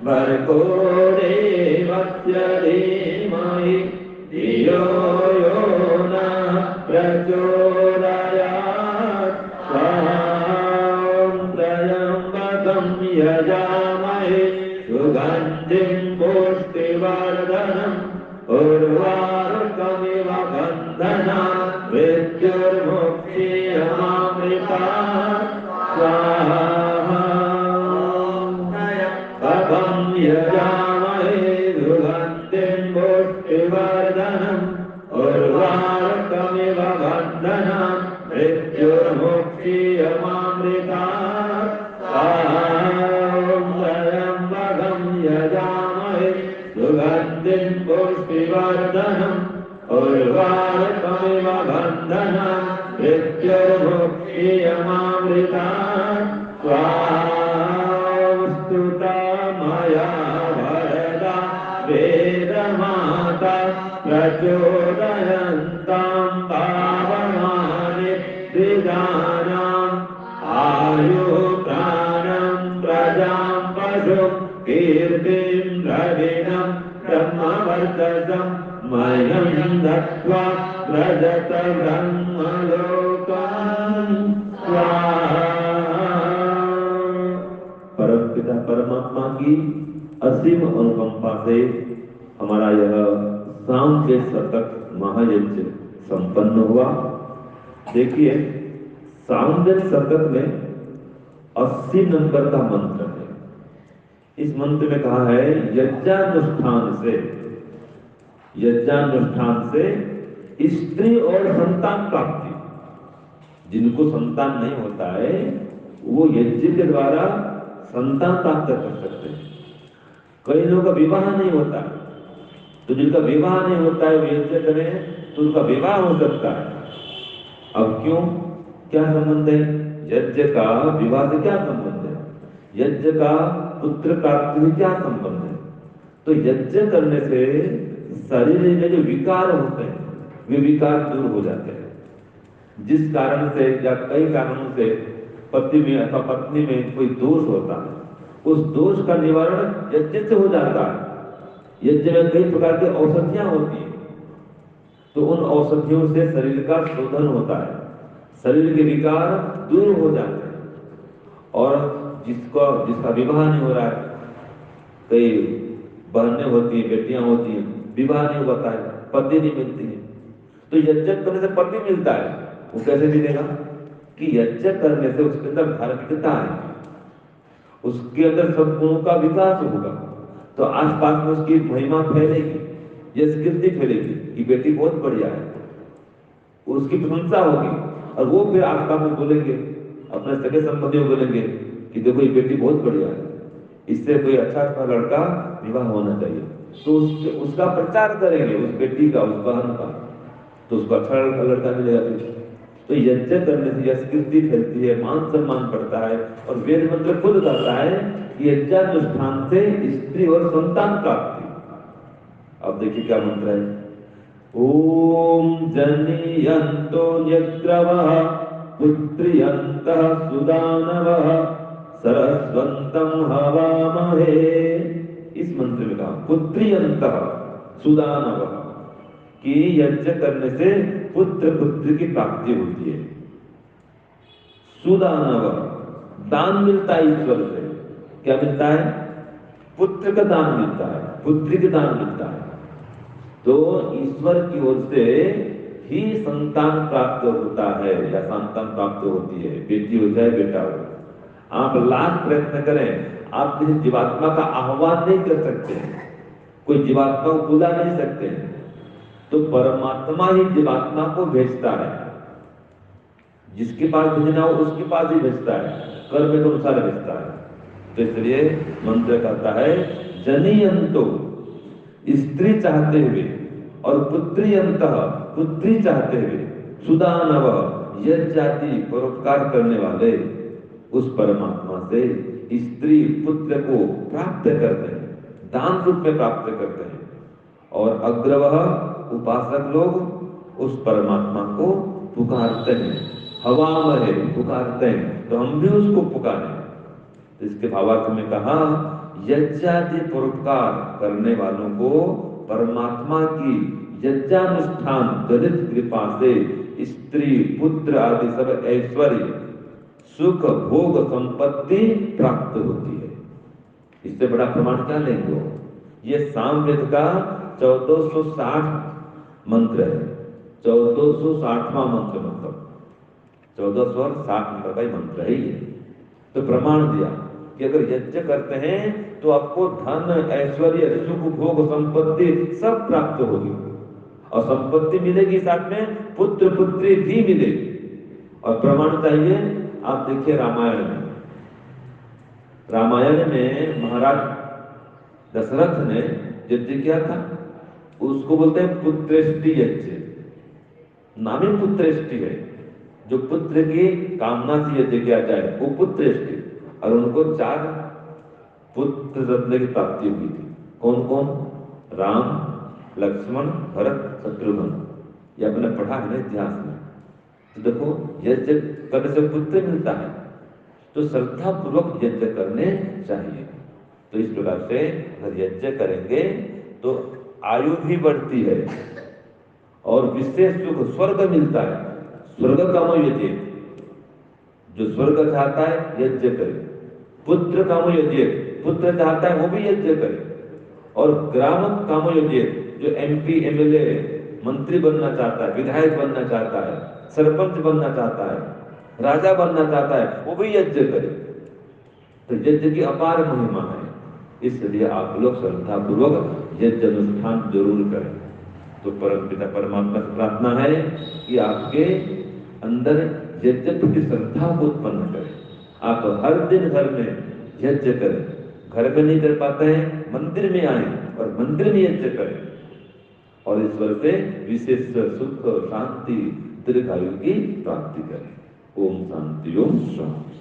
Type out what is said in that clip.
भर्गो देवस्य धीमहि धियो यो नः प्रचोदयात् त्र्यम्बकं यजामहे सुगन्धिं पुष्टिवर्धनम् उर्वारुकमिव बन्धनात् मृत्युर्मुक्षीयमामृतात् स्वाहा यजामहे सुगन्धिं पुष्टिवर्धनम् उर्वारुकमिव बन्धनात् मृत्युर्मुक्षीयमामृतात् त्र्यम्बकं यजामहे सुगन्धिं पुष्टिवर्धनम् उर्वारुकमिव बन्धनात् मृत्युर्मुक्षीयमामृतात् स्तुता मया वरदा वेदमाता प्रचोदयन्तां पावमानि द्विजानाम् आयुप्राणं प्रजां पशुं कीर्तिं द्रविणं ब्रह्मवर्चसं मह्यं दत्त्वा व्रजत ब्रह्मलोकम् स्वाहा। परमपिता परमात्मा की असीम अनुकंपा से हमारा यह शाम के शतक महायज्ञ संपन्न हुआ। देखिए, सामवेद शतक में 80 नंबर का मंत्र है। इस मंत्र में कहा है यज्ञानुष्ठान से स्त्री और संतान प्राप्ति। जिनको संतान नहीं होता है वो यज्ञ के द्वारा संतान प्राप्त कर सकते हैं। कई लोगों का विवाह नहीं होता, तो जिनका विवाह नहीं होता है वो यज्ञ करें तो उनका विवाह हो सकता है। अब क्यों, क्या संबंध है? यज्ञ का विवाह से क्या संबंध है? यज्ञ का पुत्र प्राप्ति से क्या संबंध है? तो यज्ञ करने से शरीर में जो विकार होते हैं वे विकार दूर हो जाते हैं। जिस कारण से या कई कारणों से पति में अथवा पत्नी में कोई दोष होता है, उस दोष का निवारण यज्ञ से हो जाता है। यज्ञ में कई प्रकार की औषधियां होती हैं, तो उन औषधियों से शरीर का शोधन होता है, शरीर के विकार दूर हो जाते हैं। और जिसका विवाह नहीं हो रहा है, कई बहनें होती हैं, बेटियां होती हैं, विवाह नहीं होता है, पति नहीं मिलती है, तो यज्ञ करने से पति मिलता है। वो कैसे मिलेगा? कि यज्ञ करने से उसके अंदर धार्मिकता है, उसके अंदर सद्गुणों का विकास होगा, तो आसपास में उसकी महिमा फैलेगी, यश कीर्ति फैलेगी कि बेटी बहुत बढ़िया है, उसकी प्रशंसा होगी। और वो फिर आसपास में बोलेंगे, अपने सगे संबंधियों बोलेंगे कि देखो ये बेटी बहुत बढ़िया है, इससे कोई अच्छा लड़का विवाह होना चाहिए। तो उसका प्रचार करेंगे, उस बेटी का, उस बहन का, तो उसको अच्छा लड़का मिलेगा। तो यज्ञ करने से यश कीर्ति फैलती है, मान सम्मान बढ़ता है। और वेद मंत्र खुद कहता है कि यज्ञानुष्ठान से स्त्री और संतान प्राप्ति। अब देखिए क्या मंत्र है। ओम जनियन्तो यज्ञवः पुत्रियन्तः सुदानवः सरस्वन्तं हवामहे। इस मंत्र में कहा पुत्रियन्तः सुदानवः कि यज्ञ करने से पुत्र पुत्री की प्राप्ति होती है। सुदानव, दान मिलता है ईश्वर से। क्या मिलता है? पुत्र का दान मिलता है, पुत्री का दान मिलता है। तो ईश्वर की ओर से ही संतान प्राप्त होता है या संतान प्राप्त होती है, बेटी हो चाहे बेटा हो। आप लाख प्रयत्न करें, आप किसी जीवात्मा का आह्वान नहीं कर सकते, कोई जीवात्मा को बुला नहीं सकते, तो परमात्मा ही जीवात्मा को भेजता है। जिसके पास भेजना हो उसके पास ही भेजता है, कर्म के अनुसार भेजता है। तो इसलिए मंत्र कहता है जनियंतो, स्त्री चाहते हुए, और पुत्रियंतः, पुत्री चाहते हुए, सुदानव, यज्ञ आदि परोपकार करने वाले उस परमात्मा से स्त्री पुत्र को प्राप्त करते हैं, दान रूप में प्राप्त करते हैं। और अग्रवः उपासक लोग उस परमात्मा को पुकारते हैं, हवामहे पुकारते हैं, तो हम भी उसको पुकारें। तो इसके भावार्थ में कहा यज्ञादि परोपकार करने वालों को परमात्मा की यज्ञानुष्ठान जनित कृपा से स्त्री पुत्र आदि सब ऐश्वर्य सुख भोग संपत्ति प्राप्त होती है। इससे बड़ा प्रमाण क्या लेंगे? ये सामवेद का 1460 मंत्र है, 1460वां मंत्र, मतलब 1460 नंबर का ही मंत्र है ये। तो प्रमाण दिया कि अगर यज्ञ करते हैं तो आपको धन ऐश्वर्य सुख भोग संपत्ति सब प्राप्त होगी, और संपत्ति मिलेगी, साथ में पुत्र पुत्री भी मिलेगी। और प्रमाण चाहिए, आप देखिए रामायण में, रामायण में महाराज दशरथ ने यज्ञ किया था, उसको बोलते हैं पुत्रेष्टि यज्ञ। नाम ही पुत्रेष्टि है, जो पुत्र की कामना से यज्ञ किया जाए वो पुत्रेष्टि। और उनको 4 पुत्र रत्न की प्राप्ति हुई थी। कौन कौन? राम, लक्ष्मण, भरत, शत्रुघ्न। ये आपने पढ़ा है ना इतिहास में। तो देखो यज्ञ करने से पुत्र मिलता है, तो श्रद्धा पूर्वक यज्ञ करने चाहिए। तो इस प्रकार से अगर यज्ञ करेंगे तो आयु भी बढ़ती है और विशेष सुख स्वर्ग मिलता है। स्वर्ग कामो यज्ञ, जो स्वर्ग चाहता है यज्ञ करे। पुत्र कामो यज्ञ, पुत्र चाहता है वो भी यज्ञ करे। और ग्राम कामो यज्ञ, जो एमपी एमएलए मंत्री बनना चाहता है, विधायक बनना चाहता है, सरपंच बनना चाहता है, राजा बनना चाहता है, वो भी यज्ञ करे। तो यज्ञ की अपार महिमा है, इसलिए आप लोग श्रद्धा पूर्वक यज्ञ अनुष्ठान जरूर करें। तो परम पिता परमात्मा से प्रार्थना है कि आपके अंदर यज्ञ प्रति श्रद्धा को उत्पन्न करें। आप हर दिन घर में यज्ञ करें, घर में नहीं कर पाते हैं मंदिर में आए और मंदिर में यज्ञ करें, और ईश्वर से विशेष सुख शांति दीर्घायु की प्राप्ति करें। ओम शांति, ओम शांति।